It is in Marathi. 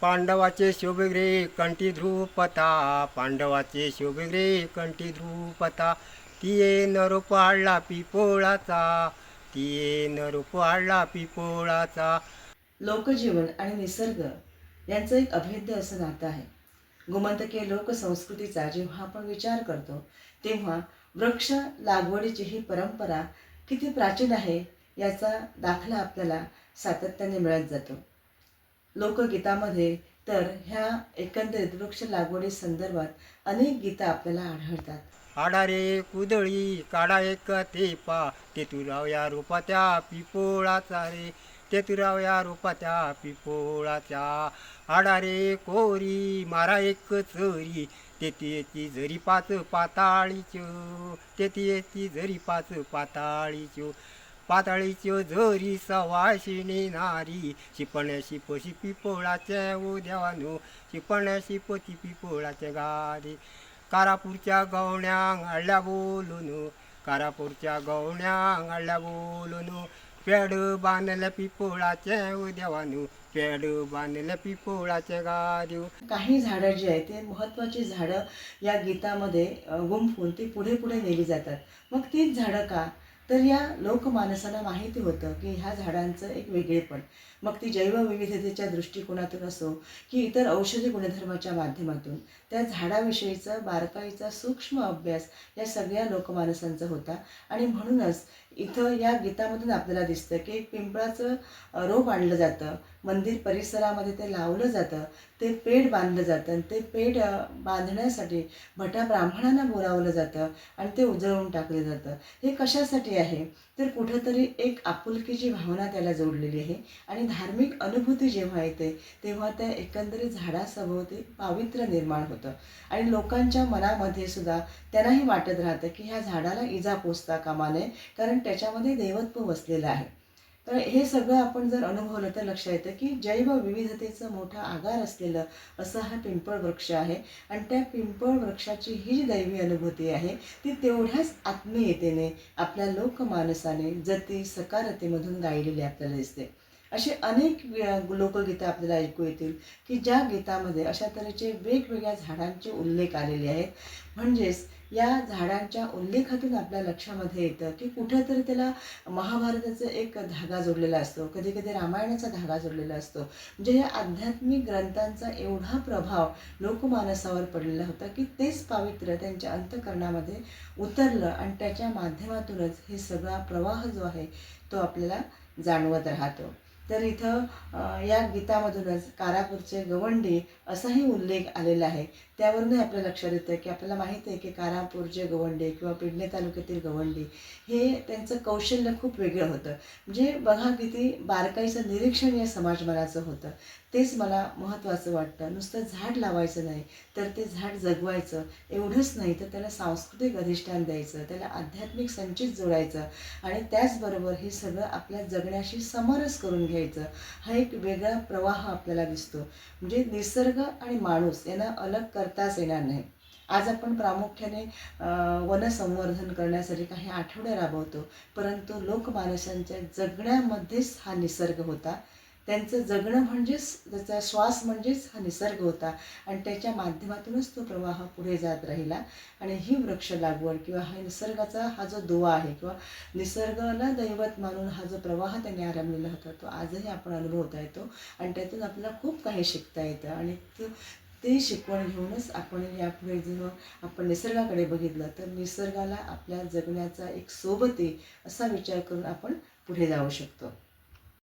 पांडवाचे शोभग्रे कंठी ध्रुपता, पांडवाचे शोभग्रे कंठी ध्रुपता, तिये नर पाळला पिपोळाचा, तिये नर पाळला पिपोळाचा. लोकजीवन आणि निसर्ग यांचं एक अभेद्य असं नातं आहे. गोमंतकीय लोकसंस्कृतीचा जेव्हा आपण विचार करतो तेव्हा वृक्ष लागवडीची ही परंपरा किती प्राचीन आहे याचा दाखला आपल्याला सातत्याने मिळत जातो. लोकगीतामध्ये तर ह्या एकंदरीत वृक्ष लागवडी संदर्भात अनेक गीतं आपल्याला आढळतात. आडा रे कुदळी काढा एक तेपा, तेतुराव या रूपात्या पिपोळाचा रे, तेतुराव या रूपात्या पिपोळाच्या. आडा रे कोरी मारा एक चरी, तेती जरी पाच पाताळीच्यो, तेती जरी पाच पाताळीच्यो. पाताळीच्यो झरी सवाशिणी नारी, शिपण शिपशी पिपोळाचे ओ देवानो, शिपण शिपती पिपोळाचे गारे. कारापूरच्या गवण्यां आळल्या बोलून, कारापूरच्या गवण्यां आळल्या बोलून, पेड बांधल्या पिपोळाचे ओ देवानो, पेड बांधल्या पिपोळाचे गादेव. काही झाडं जी आहेत ते महत्त्वाची झाडं या गीतामध्ये गुंफून ती पुढे पुढे नेली जातात. मग तीच झाडं का? तर या लोकमानसाला माहिती होतं की ह्या झाडांचं एक वेगळेपण, मग ती जैवविविधतेच्या दृष्टिकोनातून असो की इतर औषधी गुणधर्माच्या माध्यमातून त्या झाडाविषयीचा बारकाईचा सूक्ष्म अभ्यास या सगळ्या लोकमानसांचा होता. आणि म्हणूनच इथं या गीतामधून आपल्याला दिसतं की एक पिंपळाचं रोप आणलं जातं, मंदिर परिसरामध्ये ते लावलं जातं, ते पेड बांधलं जातं आणि ते पेड बांधण्यासाठी भटा ब्राह्मणांना बोलावलं जातं आणि ते उजळवून टाकलं जातं. हे कशासाठी आहे तर कुठंतरी एक आपुलकीची भावना त्याला जोडलेली आहे. आणि धार्मिक अनुभूती जेव्हा येते तेव्हा त्या एकंदरीत झाडासभोवती पावित्र्य निर्माण होतं आणि लोकांच्या मनामध्ये सुद्धा त्यांनाही वाटत राहतं की ह्या झाडाला इजा पोचता कामा नये, कारण त्याच्यामध्ये देवत्व वसलेलं आहे. तर हे सगळं आपण जर अनुभवलं तर लक्षात येतं की जैवविविधतेचं मोठा आगार असलेलं असं हा पिंपळ वृक्ष आहे. आणि त्या पिंपळ वृक्षाची ही जी दैवी अनुभूती आहे ती तेवढ्याच आत्मीयतेने आपल्या लोकमानसाने जती सकारतेमधून गायलेली आपल्याला दिसते. असे अनेक लोकगीतं आपल्याला ऐकू येतील की ज्या गीतामध्ये अशा तऱ्हेचे वेगवेगळ्या झाडांचे उल्लेख आलेले आहेत. म्हणजेच या झाडांच्या उल्लेखातून आपल्या लक्षामध्ये येतं की कुठेतरी त्याला महाभारताचा एक धागा जोडलेला असतो, कधी कधी रामायणाचा धागा जोडलेला असतो. म्हणजे या आध्यात्मिक ग्रंथांचा एवढा प्रभाव लोकमानसावर पडलेला होता की तेच पावित्र्य त्यांच्या अंतःकरणामध्ये उतरलं आणि त्याच्या माध्यमातूनच हे सगळा प्रवाह जो आहे तो आपल्याला जाणवत राहतो. तर इथं या गीतामधूनच कारापूरचे गवंडी असाही उल्लेख आलेला आहे. त्यावरूनही आपल्या लक्षात येतं की आपल्याला माहीत आहे की कारापूरचे गवंडी किंवा पेडणे तालुक्यातील गवंडी हे त्यांचं कौशल्य खूप वेगळं होतं. म्हणजे बघा किती बारकाईचं निरीक्षण या समाजमनाचं होतं. तेच मला महत्त्वाचं वाटतं. नुसतं झाड लावायचं नाही तर ते झाड जगवायचं, एवढंच नाही तर त्याला सांस्कृतिक अधिष्ठान द्यायचं, त्याला आध्यात्मिक संचित जोडायचं आणि त्याचबरोबर हे सगळं आपल्या जगण्याशी समरस करून घ्यायचं. हा एक वेगळा प्रवाह आपल्याला दिसतो. म्हणजे निसर्ग आणि माणूस यांना अलग करताच येणार नाही. आज आपण प्रामुख्याने वनसंवर्धन करण्यासाठी काही आठवडे राबवतो, परंतु लोकमानसांच्या जगण्यामध्येच हा निसर्ग होता. त्यांचं जगणं म्हणजेच त्याचा श्वास म्हणजेच हा निसर्ग होता आणि त्याच्या माध्यमातूनच तो प्रवाह पुढे जात राहिला. आणि ही वृक्ष लागवड किंवा हा निसर्गाचा हा जो दुवा आहे किंवा निसर्गाला दैवत मानून हा जो प्रवाह त्यांनी आरंभलेला होता तो आजही आपण अनुभवता येतो आणि त्यातून आपल्याला खूप काही शिकता येतं. आणि ते शिकवण घेऊनच आपण यापुढे जेव्हा आपण निसर्गाकडे बघितलं तर निसर्गाला आपल्या जगण्याचा एक सोबती असा विचार करून आपण पुढे जाऊ शकतो.